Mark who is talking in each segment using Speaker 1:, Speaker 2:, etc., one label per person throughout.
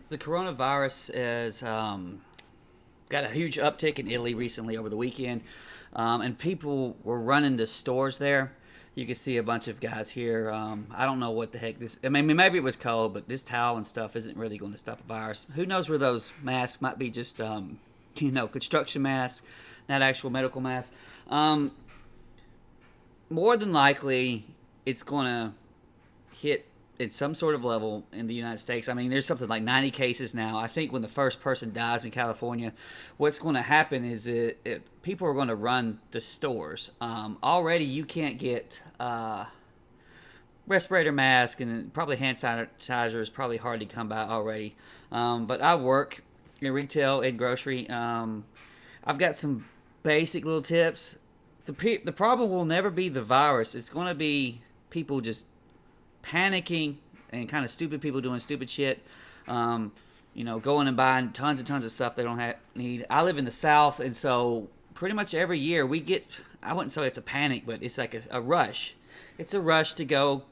Speaker 1: The coronavirus has got a huge uptick in Italy recently over the weekend, and people were running to stores there. You can see a bunch of guys here. I don't know what the heck this. I mean, maybe it was cold, but this towel and stuff isn't really going to stop a virus. Who knows where those masks might be? Just construction masks, not actual medical masks. Um, More than likely, it's going to hit at some sort of level in the United States. I mean, there's something like 90 cases now. I think when the first person dies in California, what's going to happen is people are going to run the stores. Already, you can't get respirator mask and probably hand sanitizer is probably hard to come by already. But I work in retail and grocery. I've got some basic little tips. The problem will never be the virus. It's going to be people just panicking and kind of stupid people doing stupid shit. Um, Going and buying tons and tons of stuff they don't need. I live in the South, and so pretty much every year we get, I wouldn't say it's a panic, but it's like a rush. It's a rush to go,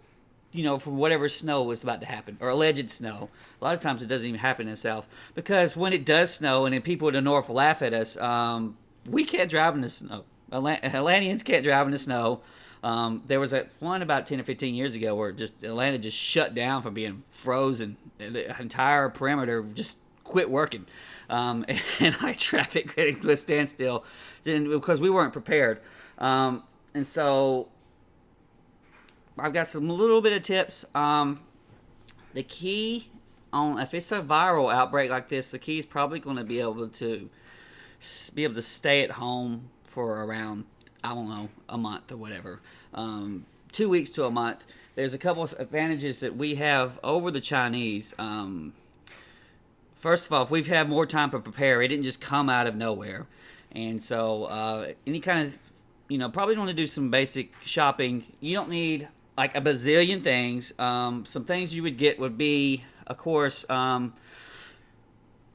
Speaker 1: for whatever snow is about to happen, or alleged snow. A lot of times it doesn't even happen in the South, because when it does snow and then people in the North laugh at us, we can't drive in the snow. Atlanteans can't drive in the snow. There was one about 10 or 15 years ago where just Atlanta just shut down from being frozen. The entire perimeter just quit working. And like traffic came to a standstill because we weren't prepared. And so I've got some little bit of tips. The key on if it's a viral outbreak like this, the key is probably going to be able to stay at home for around, I don't know, a month or whatever, 2 weeks to a month. There's a couple of advantages that we have over the Chinese. First of all, if we've had more time to prepare, it didn't just come out of nowhere. And so any kind of, probably want to do some basic shopping. You don't need like a bazillion things. Some things you would get would be, of course,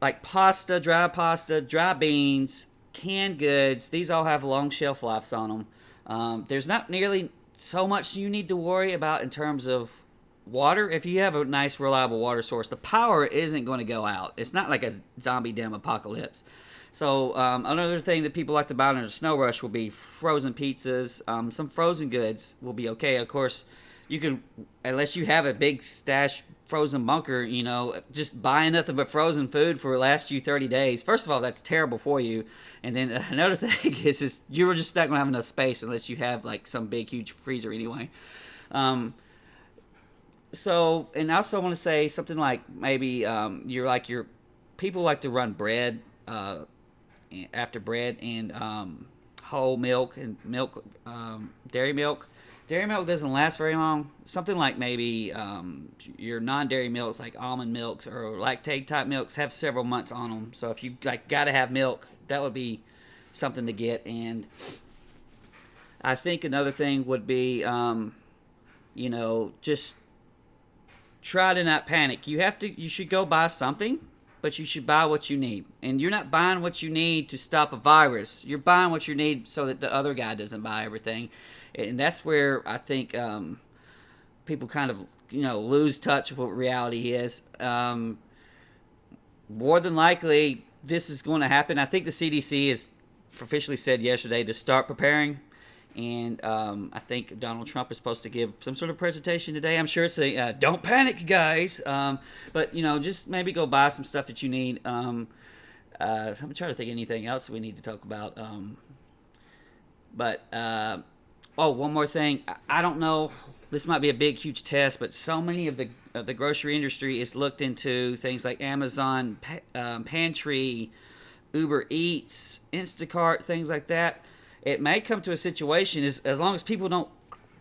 Speaker 1: like pasta, dry beans, canned goods. These all have long shelf lives on them. There's not nearly so much you need to worry about in terms of water. If you have a nice, reliable water source, the power isn't going to go out. It's not like a zombie damn apocalypse. So another thing that people like to buy in a snow rush will be frozen pizzas. Some frozen goods will be okay. Of course, you can, unless you have a big stash frozen bunker, just buying nothing but frozen food for the last you 30 days. First of all, that's terrible for you. And then another thing is you're just not going to have enough space unless you have like some big, huge freezer anyway. And I also want to say something like maybe your people like to run bread after bread and whole milk and milk, dairy milk. Dairy milk doesn't last very long. Something like maybe your non-dairy milks, like almond milks or lactate type milks, have several months on them. So if you like gotta have milk, that would be something to get. And I think another thing would be, just try to not panic. You should go buy something, but you should buy what you need. And you're not buying what you need to stop a virus. You're buying what you need so that the other guy doesn't buy everything. And that's where I think people kind of, lose touch with what reality is. More than likely, this is going to happen. I think the CDC has officially said yesterday to start preparing. And I think Donald Trump is supposed to give some sort of presentation today. I'm sure it's don't panic, guys. But, just maybe go buy some stuff that you need. I'm trying to think of anything else we need to talk about. One more thing. I don't know. This might be a big, huge test, but so many of the grocery industry is looked into things like Amazon Pantry, Uber Eats, Instacart, things like that. It may come to a situation as long as people don't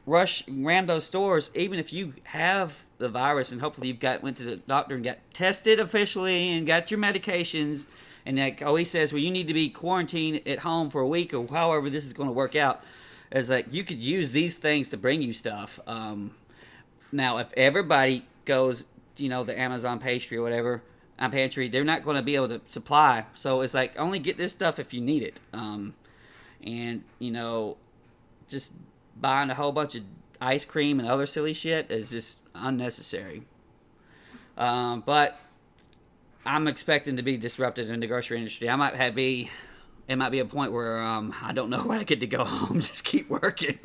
Speaker 1: ram those stores, even if you have the virus and hopefully went to the doctor and got tested officially and got your medications, and like always says, well, you need to be quarantined at home for a week or however this is going to work out. Is like you could use these things to bring you stuff. Now, if everybody goes, the Amazon pastry or whatever, pantry, they're not going to be able to supply. So it's like only get this stuff if you need it. And just buying a whole bunch of ice cream and other silly shit is just unnecessary. But I'm expecting to be disrupted in the grocery industry. It might be a point where I don't know when I get to go home. Just keep working.